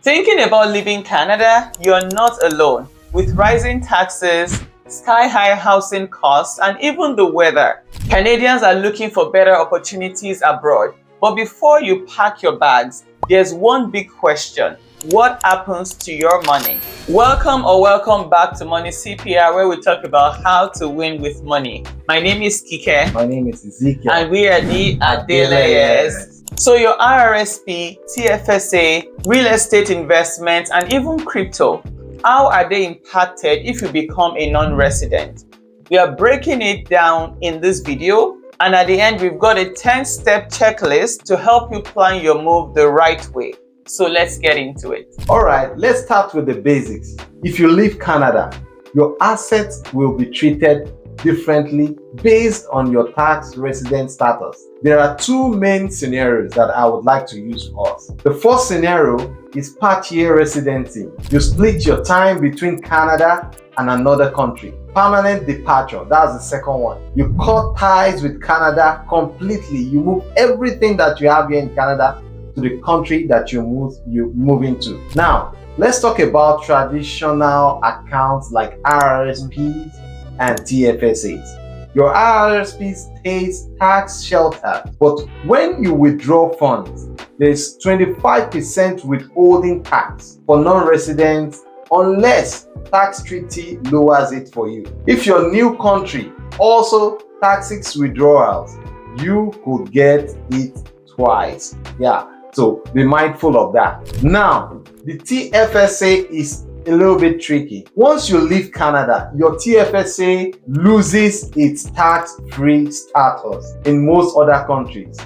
Thinking about leaving Canada? You're not alone. With rising taxes, sky-high housing costs, and even the weather, Canadians are looking for better opportunities abroad. But before you pack your bags, there's one big question. What happens to your money? Welcome back to Money CPR, where we talk about how to win with money. My name is Kike. My name is Ezekiel. And we are the Adelayers. So your RRSP, TFSA, real estate investments, and even crypto, how are they impacted if you become a non-resident? We are breaking it down in this video, and at the end we've got a 10-step checklist to help you plan your move the right way. So let's get into it. All right, let's start with the basics. If you leave Canada, your assets will be treated differently based on your tax resident status. There are two main scenarios that I would like to use for us. The first scenario is part-year residency. You split your time between Canada and another country. Permanent departure, that's the second one. You cut ties with Canada completely. You move everything that you have here in Canada to the country that you move into. Now, let's talk about traditional accounts like RRSPs and TFSAs. Your RRSP stays tax sheltered, but when you withdraw funds, there's 25% withholding tax for non-residents unless tax treaty lowers it for you. If your new country also taxes withdrawals, you could get it twice. Yeah, so be mindful of that. Now, the TFSA is a little bit tricky. Once you leave Canada, your TFSA loses its tax-free status in most other countries.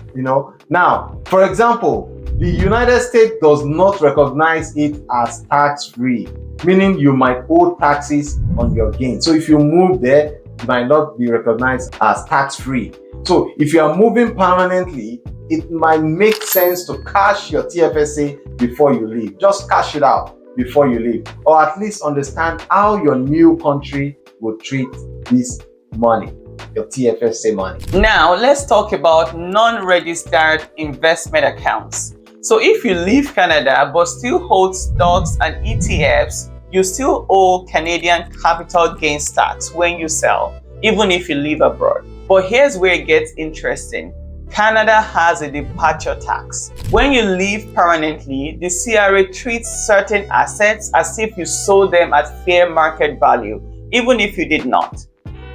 Now, for example, the United States does not recognize it as tax-free, meaning you might owe taxes on your gain. So if you move there, it might not be recognized as tax-free. So if you are moving permanently, it might make sense to cash your TFSA before you leave. Just cash it out before you leave, or at least understand how your new country will treat this money, your TFSA money. Now, let's talk about non-registered investment accounts. So if you leave Canada but still hold stocks and ETFs, you still owe Canadian capital gains tax when you sell, even if you live abroad. But here's where it gets interesting. Canada has a departure tax. When you leave permanently, the CRA treats certain assets as if you sold them at fair market value, even if you did not.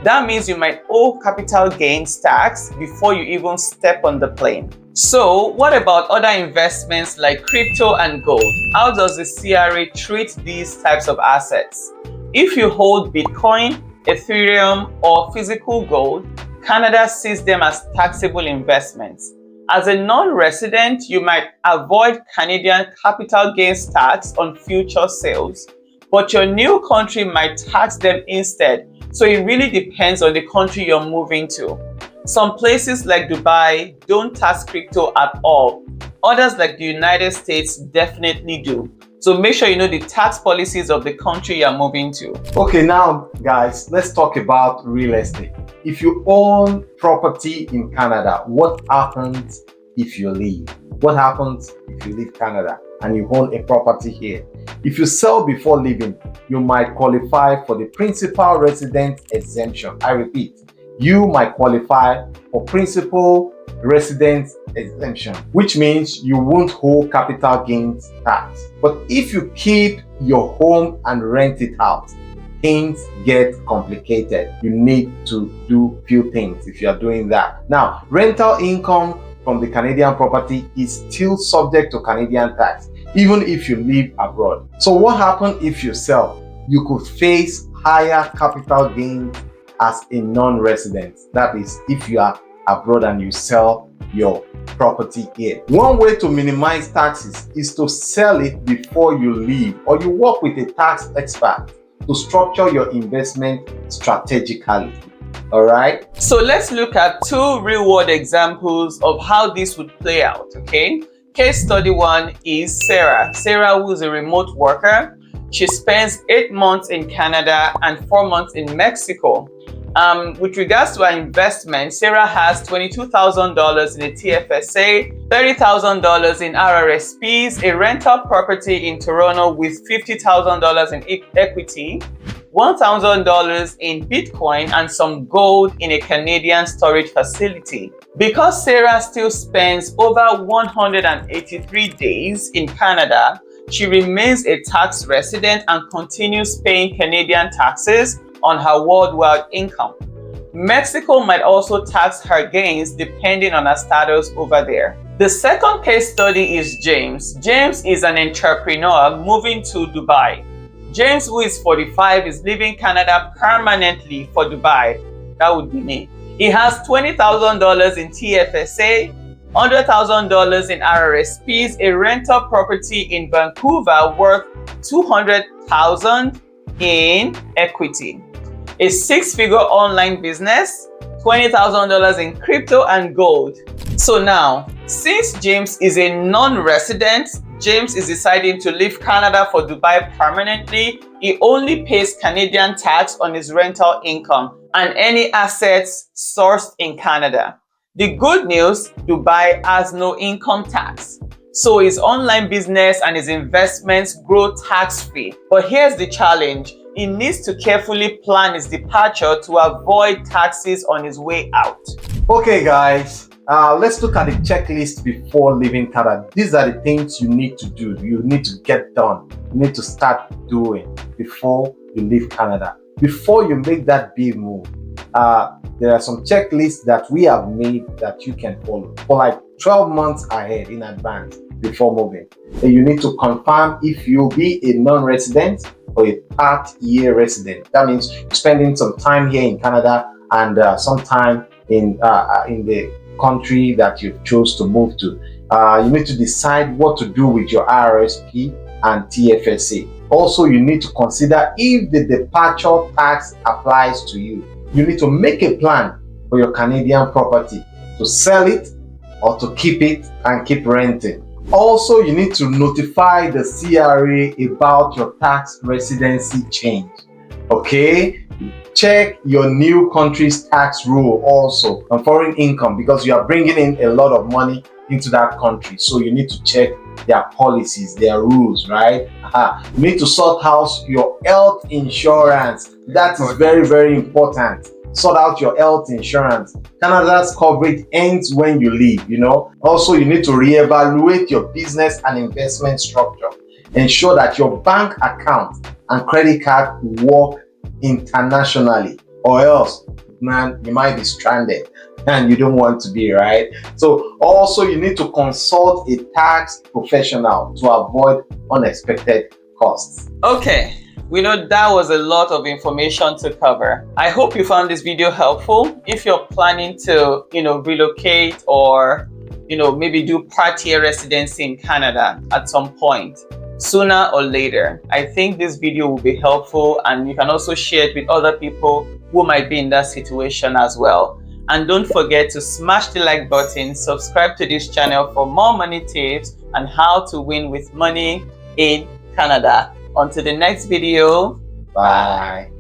That means you might owe capital gains tax before you even step on the plane. So what about other investments like crypto and gold? How does the CRA treat these types of assets? If you hold Bitcoin, Ethereum, or physical gold, Canada sees them as taxable investments. As a non-resident, you might avoid Canadian capital gains tax on future sales, but your new country might tax them instead. So it really depends on the country you're moving to. Some places like Dubai don't tax crypto at all. Others like the United States definitely do. So make sure you know the tax policies of the country you're moving to. Okay, now guys, let's talk about real estate. If you own property in Canada, what happens if you leave? What happens if you leave Canada and you own a property here? If you sell before leaving, you might qualify for the principal resident exemption. I repeat, you might qualify for principal resident exemption, which means you won't owe capital gains tax. But if you keep your home and rent it out, things get complicated. You need to do few things if you are doing that. Now, rental income from the Canadian property is still subject to Canadian tax, even if you live abroad. So what happens if you sell? You could face higher capital gains as a non-resident. That is, if you are abroad and you sell your property here. One way to minimize taxes is to sell it before you leave, or you work with a tax expert to structure your investment strategically. All right. So let's look at two real-world examples of how this would play out. Okay. Case study one is Sarah. Sarah, who is a remote worker. She spends 8 months in Canada and 4 months in Mexico. With regards to our investment, Sarah has $22,000 in a TFSA, $30,000 in RRSPs, a rental property in Toronto with $50,000 in equity, $1,000 in Bitcoin, and some gold in a Canadian storage facility. Because Sarah still spends over 183 days in Canada, she remains a tax resident and continues paying Canadian taxes on her worldwide income. Mexico might also tax her gains depending on her status over there. The second case study is James. James is an entrepreneur moving to Dubai. James, who is 45, is leaving Canada permanently for Dubai. That would be me. He has $20,000 in TFSA, $100,000 in RRSPs, a rental property in Vancouver worth $200,000 in equity, a six-figure online business, $20,000 in crypto and gold. So now, since James is a non-resident, James is deciding to leave Canada for Dubai permanently. He only pays Canadian tax on his rental income and any assets sourced in Canada. The good news, Dubai has no income tax, so his online business and his investments grow tax-free. But here's the challenge. He needs to carefully plan his departure to avoid taxes on his way out. Okay guys, let's look at the checklist before leaving Canada. These are the things you need to do, you need to get done, you need to start doing before you leave Canada. Before you make that big move, there are some checklists that we have made that you can follow for like 12 months ahead in advance before moving. And you need to confirm if you'll be a non-resident or a part-year resident. That means spending some time here in Canada and some time in the country that you've chose to move to. You need to decide what to do with your RRSP and TFSA. Also, you need to consider if the departure tax applies to you. You need to make a plan for your Canadian property to sell it or to keep it and keep renting. Also, you need to notify the CRA about your tax residency change. Okay? Check your new country's tax rule also on foreign income, because you are bringing in a lot of money into that country. So you need to check their policies, their rules, right? You need to sort out your health insurance. That is very, very important. Sort out your health insurance. Canada's coverage ends when you leave, you know. Also, you need to reevaluate your business and investment structure. Ensure that your bank account and credit card work internationally, or else, man, you might be stranded and you don't want to be, right? So also you need to consult a tax professional to avoid unexpected costs. Okay, we know that was a lot of information to cover. I hope you found this video helpful. If you're planning to, relocate or, maybe do part-year residency in Canada at some point, sooner or later, I think this video will be helpful, and you can also share it with other people who might be in that situation as well. And don't forget to smash the like button, subscribe to this channel for more money tips and how to win with money in Canada. Until the next video, bye.